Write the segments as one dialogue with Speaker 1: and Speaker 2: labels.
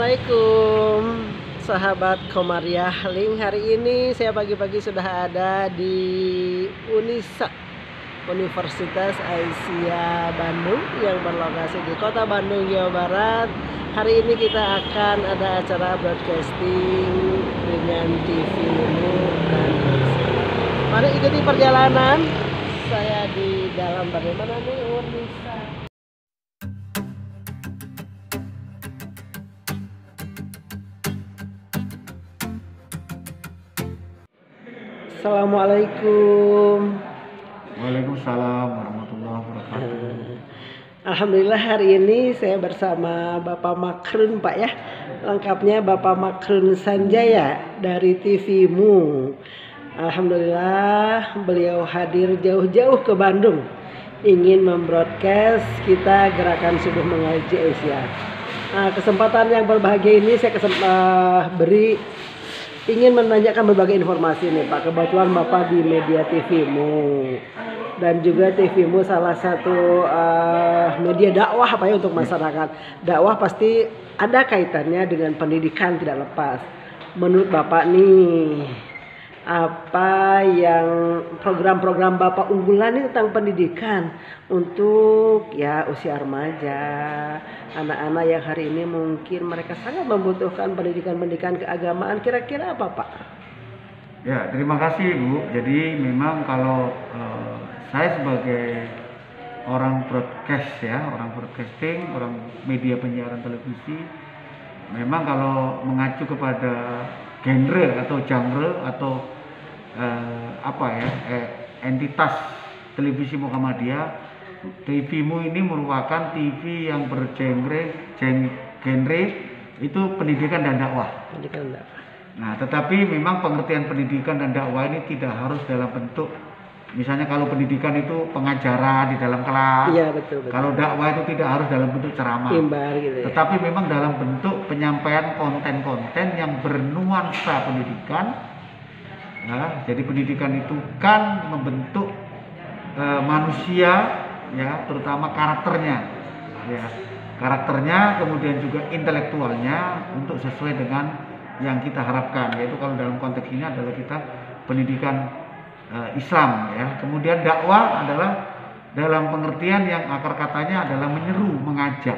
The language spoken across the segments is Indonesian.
Speaker 1: Assalamualaikum sahabat Komariah Link. Hari ini saya pagi-pagi sudah ada di Unisa, Universitas Aisyah Bandung yang berlokasi di Kota Bandung, Jawa Barat. Hari ini kita akan ada acara broadcasting dengan TV Mu dan mari ikuti perjalanan saya di dalam. Bagaimana nih Unisa? Assalamualaikum.
Speaker 2: Waalaikumsalam warahmatullahi wabarakatuh.
Speaker 1: Alhamdulillah hari ini saya bersama Bapak Makrun, Pak ya. Lengkapnya Bapak Makrun Sanjaya dari TV Mu. Alhamdulillah beliau hadir jauh-jauh ke Bandung ingin membroadcast kita Gerakan Subuh Mengaji Aisyah. Nah, kesempatan yang berbahagia ini saya beri ingin menanyakan berbagai informasi nih Pak. Kebetulan Bapak di media TV Mu dan juga TV Mu salah satu media dakwah apa ya untuk masyarakat. Dakwah pasti ada kaitannya dengan pendidikan tidak lepas. Menurut Bapak nih, apa yang program-program Bapak unggulan ini tentang pendidikan untuk ya usia remaja, anak-anak yang hari ini mungkin mereka sangat membutuhkan pendidikan keagamaan, kira-kira apa Pak?
Speaker 2: Ya, terima kasih Bu. Jadi memang kalau saya sebagai orang broadcast ya, orang broadcasting, orang media penyiaran televisi, memang kalau mengacu kepada genre atau entitas televisi Muhammadiyah, TV-Mu ini merupakan TV yang bergenre itu pendidikan dan dakwah.
Speaker 1: Pendidikan dakwah.
Speaker 2: Nah, tetapi memang pengertian pendidikan dan dakwah ini tidak harus dalam bentuk, misalnya kalau pendidikan itu pengajaran di dalam kelas.
Speaker 1: Iya, betul.
Speaker 2: Kalau dakwah itu tidak harus dalam bentuk ceramah.
Speaker 1: Imbar gitu ya.
Speaker 2: Tetapi memang dalam bentuk penyampaian konten-konten yang bernuansa pendidikan. Nah, jadi pendidikan itu kan membentuk manusia ya, terutama karakternya ya. Karakternya kemudian juga intelektualnya untuk sesuai dengan yang kita harapkan, yaitu kalau dalam konteks ini adalah kita pendidikan Islam ya. Kemudian dakwah adalah dalam pengertian yang akar katanya adalah menyeru, mengajak.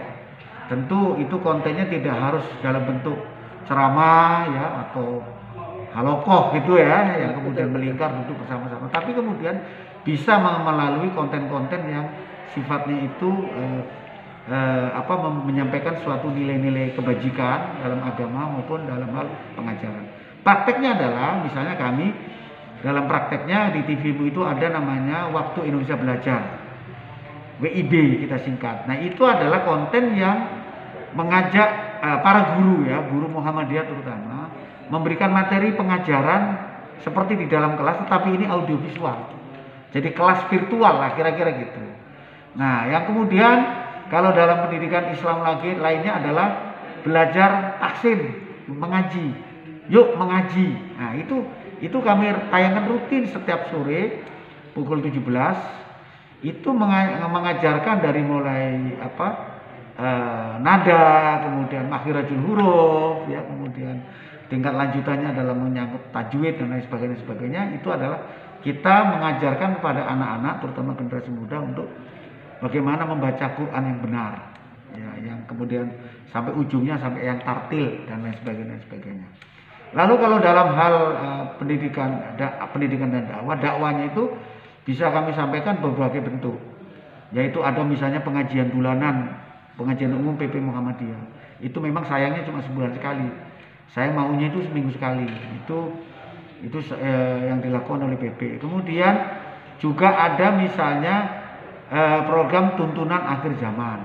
Speaker 2: Tentu itu kontennya tidak harus dalam bentuk ceramah ya atau halokoh gitu ya, yang kemudian melingkar duduk bersama-sama. Tapi kemudian bisa melalui konten-konten yang sifatnya itu menyampaikan suatu nilai-nilai kebajikan dalam agama maupun dalam hal pengajaran. Prakteknya adalah misalnya kami dalam prakteknya di TV-Mu itu ada namanya Waktu Indonesia Belajar, WIB kita singkat. Nah, itu adalah konten yang mengajak para guru ya, guru Muhammadiyah terutama, memberikan materi pengajaran seperti di dalam kelas, tetapi ini audiovisual. Jadi kelas virtual lah kira-kira gitu. Nah, yang kemudian kalau dalam pendidikan Islam lainnya adalah belajar taksin, mengaji. Yuk mengaji. Nah, itu kami tayangkan rutin setiap sore pukul 17. Itu mengajarkan dari mulai nada, kemudian makhirajul huruf ya, kemudian tingkat lanjutannya adalah menyangkut tajwid dan lain sebagainya. Itu adalah kita mengajarkan kepada anak-anak terutama generasi muda untuk bagaimana membaca Quran yang benar ya, yang kemudian sampai ujungnya sampai yang tartil dan lain sebagainya. Lalu kalau dalam hal pendidikan dan dakwahnya itu bisa kami sampaikan berbagai bentuk, yaitu ada misalnya pengajian bulanan, pengajian umum PP Muhammadiyah. Itu memang sayangnya cuma sebulan sekali. Saya maunya itu seminggu sekali. Itu yang dilakukan oleh PP. Kemudian juga ada misalnya program tuntunan akhir zaman.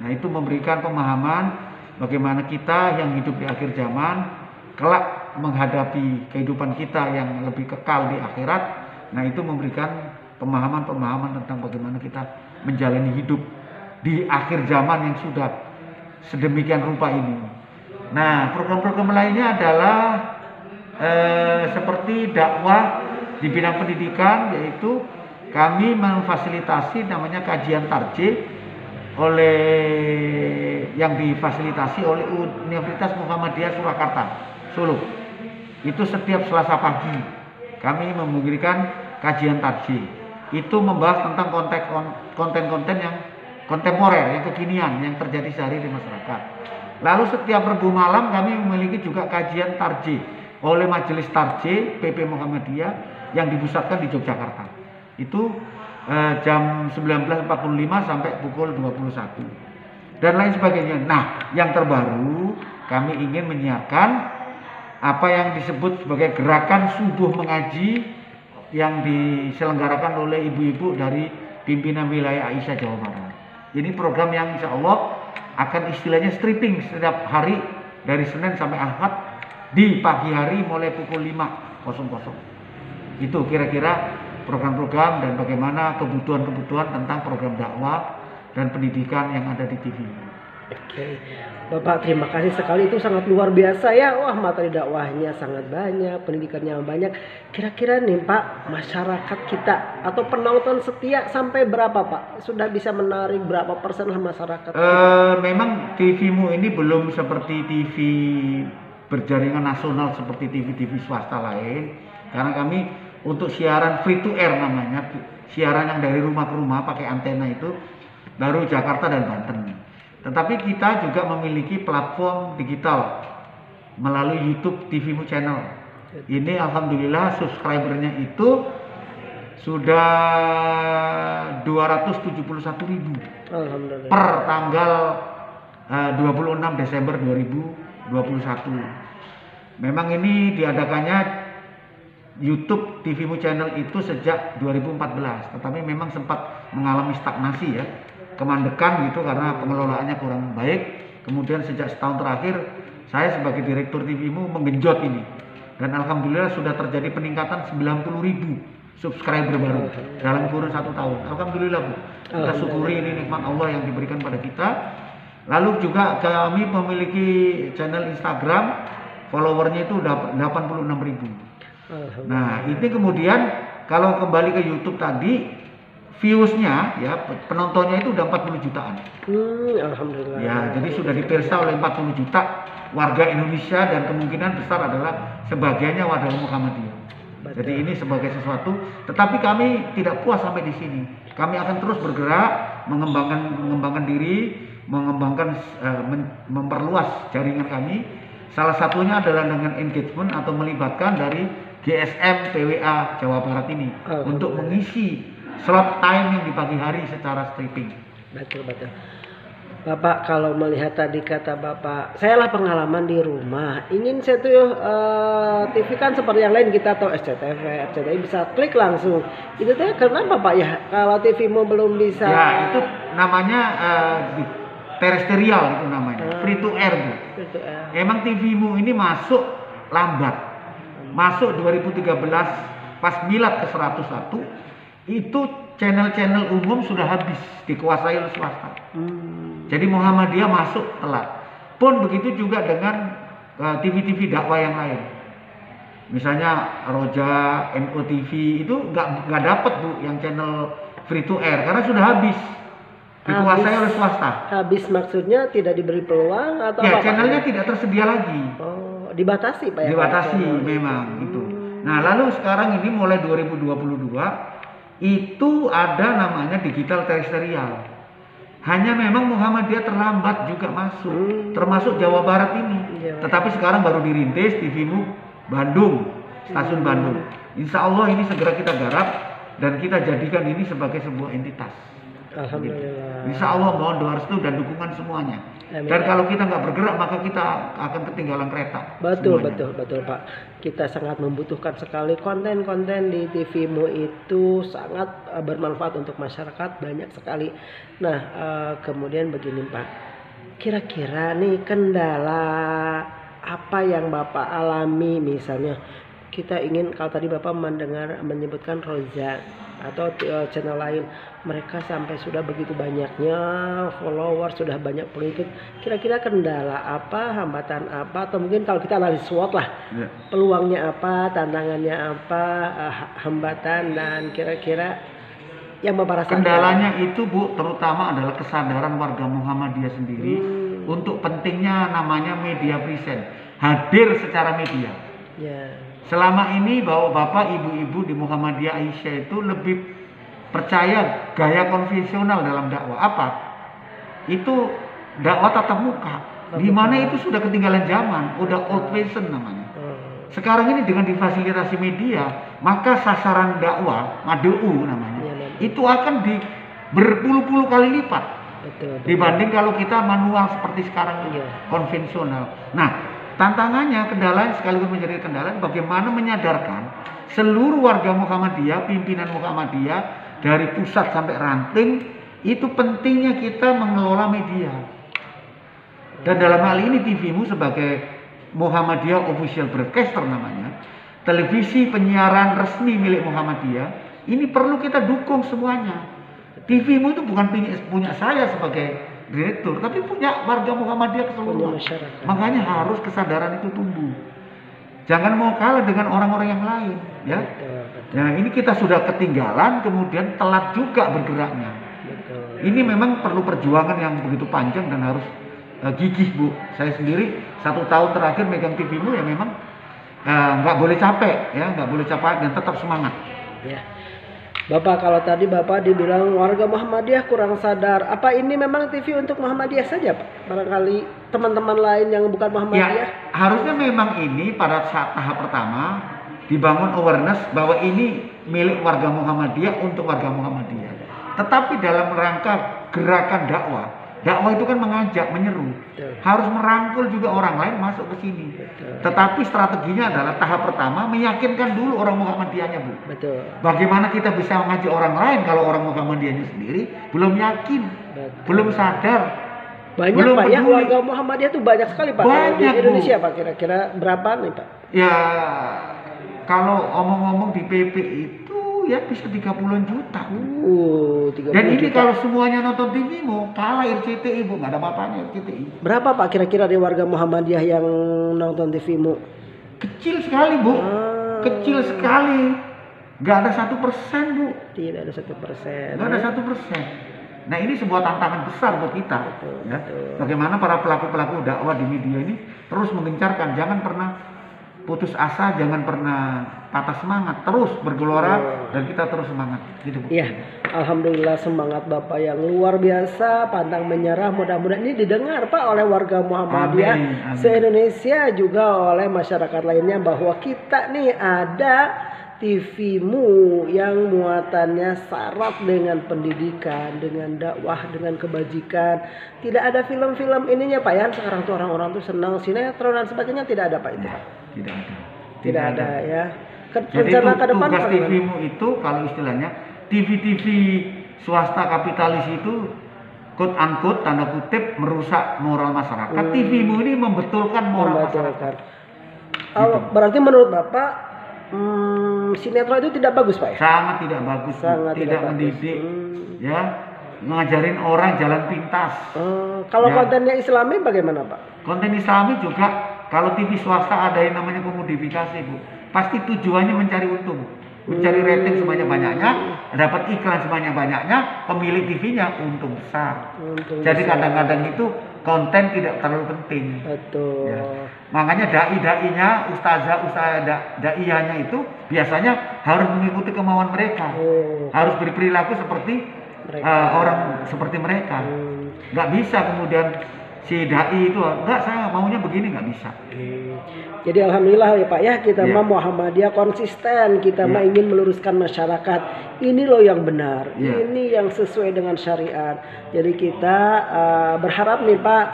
Speaker 2: Nah, itu memberikan pemahaman bagaimana kita yang hidup di akhir zaman kelak menghadapi kehidupan kita yang lebih kekal di akhirat. Nah, itu memberikan pemahaman tentang bagaimana kita menjalani hidup di akhir zaman yang sudah sedemikian rupa ini. Nah, program-program lainnya adalah seperti dakwah di bidang pendidikan, yaitu kami memfasilitasi namanya kajian tarjih oleh yang difasilitasi oleh Universitas Muhammadiyah Surakarta, Solo. Itu setiap Selasa pagi kami memberikan kajian tarjih. Itu membahas tentang konten-konten yang kontemporer, yang kekinian, yang terjadi sehari di masyarakat. Lalu setiap Rabu malam kami memiliki juga kajian tarjih oleh Majelis Tarjih PP Muhammadiyah yang dipusatkan di Yogyakarta. Itu jam 19.45 sampai pukul 21 dan lain sebagainya. Nah, yang terbaru kami ingin menyiapkan apa yang disebut sebagai gerakan subuh mengaji yang diselenggarakan oleh ibu-ibu dari pimpinan wilayah Aisyah Jawa Barat. Ini program yang insya Allah akan istilahnya stripping setiap hari dari Senin sampai Ahad di pagi hari mulai pukul 5.00. Itu kira-kira program-program dan bagaimana kebutuhan-kebutuhan tentang program dakwah dan pendidikan yang ada di TV.
Speaker 1: Oke, Bapak terima kasih sekali, itu sangat luar biasa ya. Wah, materi dakwahnya sangat banyak, pendidikannya banyak. Kira-kira nih Pak, masyarakat kita atau penonton setia sampai berapa Pak? Sudah bisa menarik berapa persen lah masyarakat?
Speaker 2: Memang TV-mu ini belum seperti TV berjaringan nasional seperti TV-TV swasta lain, karena kami untuk siaran free to air namanya, siaran yang dari rumah ke rumah pakai antena itu baru Jakarta dan Banten. Tetapi kita juga memiliki platform digital melalui YouTube TVMU Channel. Ini alhamdulillah subscribernya itu sudah 271.000 per tanggal 26 Desember 2021. Memang ini diadakannya YouTube TVMU Channel itu sejak 2014, tetapi memang sempat mengalami stagnasi ya, kemandekan gitu karena pengelolaannya kurang baik. Kemudian sejak setahun terakhir saya sebagai direktur TVMU menggenjot ini, dan alhamdulillah sudah terjadi peningkatan 90.000 subscriber baru dalam kurun 1 tahun. Alhamdulillah Bu, kita syukuri ini nikmat Allah yang diberikan pada kita. Lalu juga kami memiliki channel Instagram, followernya itu udah 86.000. Nah, ini kemudian kalau kembali ke YouTube tadi, viewsnya ya, penontonnya itu udah 40 jutaan.
Speaker 1: Alhamdulillah.
Speaker 2: Ya, jadi sudah dipirsa oleh 40 juta warga Indonesia dan kemungkinan besar adalah sebagiannya warga Muhammadiyah. Jadi ini sebagai sesuatu, tetapi kami tidak puas sampai di sini. Kami akan terus bergerak, mengembangkan diri, memperluas jaringan kami. Salah satunya adalah dengan engagement atau melibatkan dari GSM PWA Jawa Barat ini untuk mengisi slot time yang di pagi hari secara stripping.
Speaker 1: Betul. Bapak kalau melihat tadi kata Bapak, saya lah pengalaman di rumah, ingin saya tuh TV kan seperti yang lain kita tahu SCTV, RCTI bisa klik langsung. Itu tuh kenapa Pak ya? Kalau TV mau belum bisa?
Speaker 2: Ya itu namanya terestrial itu namanya, free to air Bu. Emang TV-mu ini masuk lambat. Masuk 2013 pas milad ke 101 itu channel-channel umum sudah habis dikuasai oleh swasta. Jadi Muhammadiyah masuk telat. Pun begitu juga dengan TV-TV dakwah yang lain. Misalnya Roja, NOTV itu nggak dapat Bu yang channel free to air karena sudah habis dikuasai oleh swasta.
Speaker 1: Habis maksudnya tidak diberi peluang atau
Speaker 2: ya,
Speaker 1: apa?
Speaker 2: Channelnya tidak tersedia lagi.
Speaker 1: Dibatasi Pak ya?
Speaker 2: Dibatasi memang itu. Nah lalu sekarang ini mulai 2022 itu ada namanya digital terestrial. Hanya memang Muhammadiyah terlambat juga masuk, termasuk Jawa Barat ini. Tetapi sekarang baru dirintis TVMU Bandung, stasiun Bandung. Insya Allah ini segera kita garap dan kita jadikan ini sebagai sebuah entitas.
Speaker 1: Alhamdulillah.
Speaker 2: Insya Allah mohon doa restu dan dukungan semuanya. Amin. Dan kalau kita nggak bergerak maka kita akan ketinggalan kereta.
Speaker 1: Betul Pak. Kita sangat membutuhkan sekali konten-konten di TVMU itu sangat bermanfaat untuk masyarakat banyak sekali. Nah kemudian begini Pak, kira-kira nih kendala apa yang Bapak alami misalnya kita ingin, kalau tadi Bapak menyebutkan Roja atau channel lain, mereka sampai sudah begitu banyaknya follower, sudah banyak pengikut. Kira-kira kendala apa, hambatan apa, atau mungkin kalau kita analis SWOT lah, peluangnya apa, tantangannya apa, hambatan, dan kira-kira Yang Bapak rasakan?
Speaker 2: Kendalanya itu Bu, terutama adalah kesadaran warga Muhammadiyah sendiri untuk pentingnya namanya media present, hadir secara media.
Speaker 1: Ya.
Speaker 2: Selama ini bahwa Bapak Ibu-ibu di Muhammadiyah Aisyah itu lebih percaya gaya konvensional dalam dakwah. Apa? Itu dakwah tatap muka. Di mana itu sudah ketinggalan zaman, udah old fashion namanya. Sekarang ini dengan difasilitasi media, maka sasaran dakwah, mad'u namanya, itu akan berpuluh-puluh kali lipat.
Speaker 1: Betul.
Speaker 2: Dibanding kalau kita manual seperti sekarang ini, konvensional. Nah, tantangannya, kendala sekaligus menjadi kendala, bagaimana menyadarkan seluruh warga Muhammadiyah, pimpinan Muhammadiyah dari pusat sampai ranting, itu pentingnya kita mengelola media. Dan dalam hal ini TVmu sebagai Muhammadiyah Official Broadcaster namanya, televisi penyiaran resmi milik Muhammadiyah, ini perlu kita dukung semuanya. TVmu itu bukan punya saya sebagai direktur, tapi punya warga Muhammadiyah keseluruhan. Makanya harus kesadaran itu tumbuh. Jangan mau kalah dengan orang-orang yang lain, ya. Nah, ini kita sudah ketinggalan, kemudian telat juga bergeraknya. Ini memang perlu perjuangan yang begitu panjang dan harus gigih Bu. Saya sendiri 1 tahun terakhir megang TVmu ya memang nggak boleh capek ya, nggak boleh capek dan tetap semangat.
Speaker 1: Ya. Bapak, kalau tadi Bapak dibilang warga Muhammadiyah kurang sadar, apa ini memang TV untuk Muhammadiyah saja Pak? Barangkali teman-teman lain yang bukan Muhammadiyah?
Speaker 2: Ya, harusnya memang ini pada saat tahap pertama dibangun awareness bahwa ini milik warga Muhammadiyah untuk warga Muhammadiyah. Tetapi dalam rangka gerakan dakwah itu kan mengajak, menyeru. Betul. Harus merangkul juga orang lain masuk ke sini. Betul. Tetapi strateginya adalah tahap pertama meyakinkan dulu orang Muhammadiyahnya Bu. Betul. Bagaimana kita bisa mengajak orang lain kalau orang Muhammadiyahnya sendiri belum yakin, betul, belum sadar.
Speaker 1: Banyak
Speaker 2: belum
Speaker 1: Pak
Speaker 2: peduli.
Speaker 1: Ya, warga Muhammadiyah itu banyak sekali Pak.
Speaker 2: Banyak,
Speaker 1: di Indonesia
Speaker 2: Bu.
Speaker 1: Pak, kira-kira berapa nih Pak?
Speaker 2: Ya kalau omong-omong di PP itu ya bisa 30-an juta. 30 Dan ini juta. Kalau semuanya nonton TVmu, kalah RCTI Bu, nggak ada apa-apanya RCTI.
Speaker 1: Berapa Pak kira-kira di warga Muhammadiyah yang nonton TVmu?
Speaker 2: Kecil sekali Bu, kecil sekali. Nggak ada 1% Bu.
Speaker 1: Tidak ada 1%.
Speaker 2: Nggak ada 1%. Nah ini sebuah tantangan besar buat kita. Betul, ya. Betul. Bagaimana para pelaku-pelaku dakwah di media ini terus menggencarkan, jangan pernah putus asa, jangan pernah patah semangat, terus bergelora dan kita terus semangat gitu Bu.
Speaker 1: Iya, alhamdulillah semangat Bapak yang luar biasa, pantang menyerah. Mudah-mudahan ini didengar Pak oleh warga Muhammadiyah se-Indonesia, juga oleh masyarakat lainnya, bahwa kita nih ada TVmu yang muatannya syarat dengan pendidikan, dengan dakwah, dengan kebajikan. Tidak ada film-film ininya Pak ya. Sekarang tuh orang-orang tuh senang sinetron dan sebagainya, tidak ada Pak itu Pak. Tidak ada ya.
Speaker 2: Jadi ke depan tugas TVmu itu kalau istilahnya TV-TV swasta kapitalis itu quote unquote tanda kutip merusak moral masyarakat. TVmu ini membetulkan moral masyarakat.
Speaker 1: Gitu. Berarti menurut Bapak sinetron itu tidak bagus Pak ya?
Speaker 2: Sangat tidak bagus. Sangat tidak mendidik. Ya, ngajarin orang jalan pintas.
Speaker 1: Kalau ya, kontennya Islami bagaimana Pak?
Speaker 2: Konten Islami juga kalau TV swasta ada yang namanya komodifikasi Bu. Pasti tujuannya mencari untung, mencari rating sebanyak-banyaknya, dapat iklan sebanyak-banyaknya, pemilik TV-nya untung besar. Jadi kadang-kadang itu konten tidak terlalu penting. Betul. Ya. Makanya dai-dainya, daiyahnya itu biasanya harus mengikuti kemauan mereka, harus berperilaku seperti orang seperti mereka. Nggak bisa kemudian si dai itu enggak, saya maunya begini, nggak bisa.
Speaker 1: Jadi alhamdulillah ya Pak ya, kita mah Muhammadiyah konsisten, kita mah ingin meluruskan masyarakat. Ini loh yang benar, ini yang sesuai dengan syariat. Jadi kita berharap nih Pak,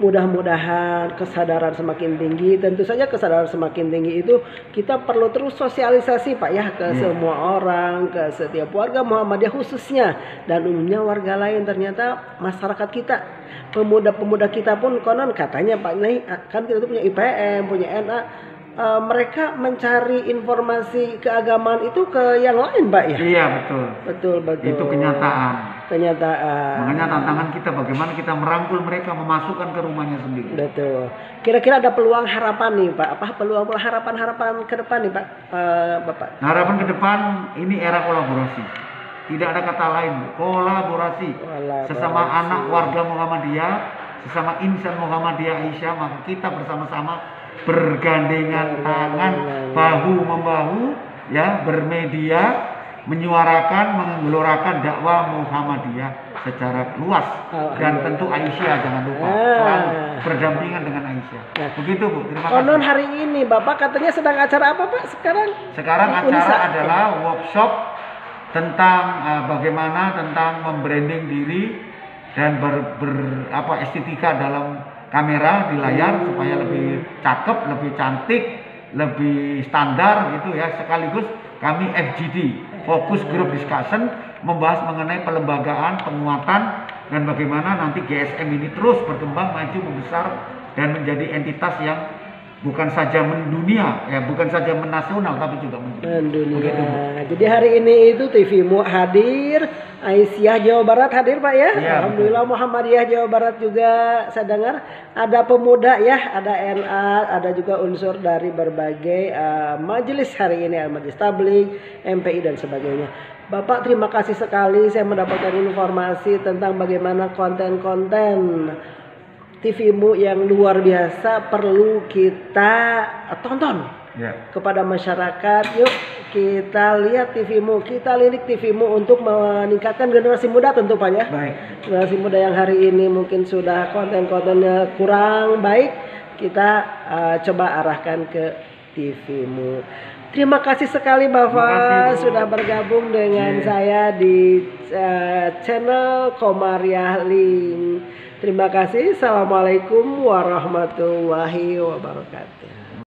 Speaker 1: mudah-mudahan kesadaran semakin tinggi. Tentu saja kesadaran semakin tinggi itu kita perlu terus sosialisasi Pak ya ke semua orang, ke setiap warga Muhammadiyah khususnya, dan umumnya warga lain. Ternyata masyarakat kita, pemuda-pemuda kita pun konon katanya Pak, nih kan kita tuh punya IPM, punya NA, mereka mencari informasi keagamaan itu ke yang lain Pak ya? Iya betul. Itu kenyataan.
Speaker 2: Makanya tantangan kita bagaimana kita merangkul mereka, memasukkan ke rumahnya sendiri.
Speaker 1: Betul. Kira-kira ada peluang harapan nih Pak? Apa peluang harapan ke depan nih Pak, Bapak?
Speaker 2: Harapan ke depan ini era kolaborasi. Tidak ada kata lain, Bu. Kolaborasi. Sesama anak warga Muhammadiyah, sesama insan Muhammadiyah Aisyah, maka kita bersama-sama bergandengan tangan, bahu membahu, ya, bermedia, menyuarakan, menggelorakan dakwah Muhammadiyah secara luas, dan tentu Aisyah jangan lupa selalu berdampingan dengan Aisyah. Begitu, Bu. Terima kasih.
Speaker 1: Konon hari ini Bapak katanya sedang acara apa, Pak, sekarang?
Speaker 2: Sekarang acara adalah workshop tentang bagaimana tentang membranding diri dan estetika dalam kamera di layar supaya lebih cakep, lebih cantik, lebih standar gitu ya. Sekaligus kami FGD, Focus Group Discussion, membahas mengenai pelembagaan, penguatan, dan bagaimana nanti GSM ini terus berkembang, maju, membesar, dan menjadi entitas yang bukan saja mendunia, ya, bukan saja menasional, tapi juga mendunia.
Speaker 1: Jadi hari ini itu TVMU hadir, Aisyah Jawa Barat hadir, Pak, ya.
Speaker 2: Ya,
Speaker 1: Alhamdulillah, betul. Muhammadiyah Jawa Barat juga saya dengar ada pemuda, ya, ada NA, ada juga unsur dari berbagai majelis hari ini, Majelis Tabligh, MPI dan sebagainya. Bapak, terima kasih sekali saya mendapatkan informasi tentang bagaimana konten-konten TVMU yang luar biasa perlu kita tonton kepada masyarakat. Yuk kita lihat TVMU, kita lirik TVMU untuk meningkatkan generasi muda tentu, Pak, ya.
Speaker 2: Baik.
Speaker 1: Generasi muda yang hari ini mungkin sudah konten-kontennya kurang baik, kita coba arahkan ke TVMU. Terima kasih sekali Bapak sudah bergabung dengan saya di channel Komariah Link. Terima kasih. Assalamualaikum warahmatullahi wabarakatuh.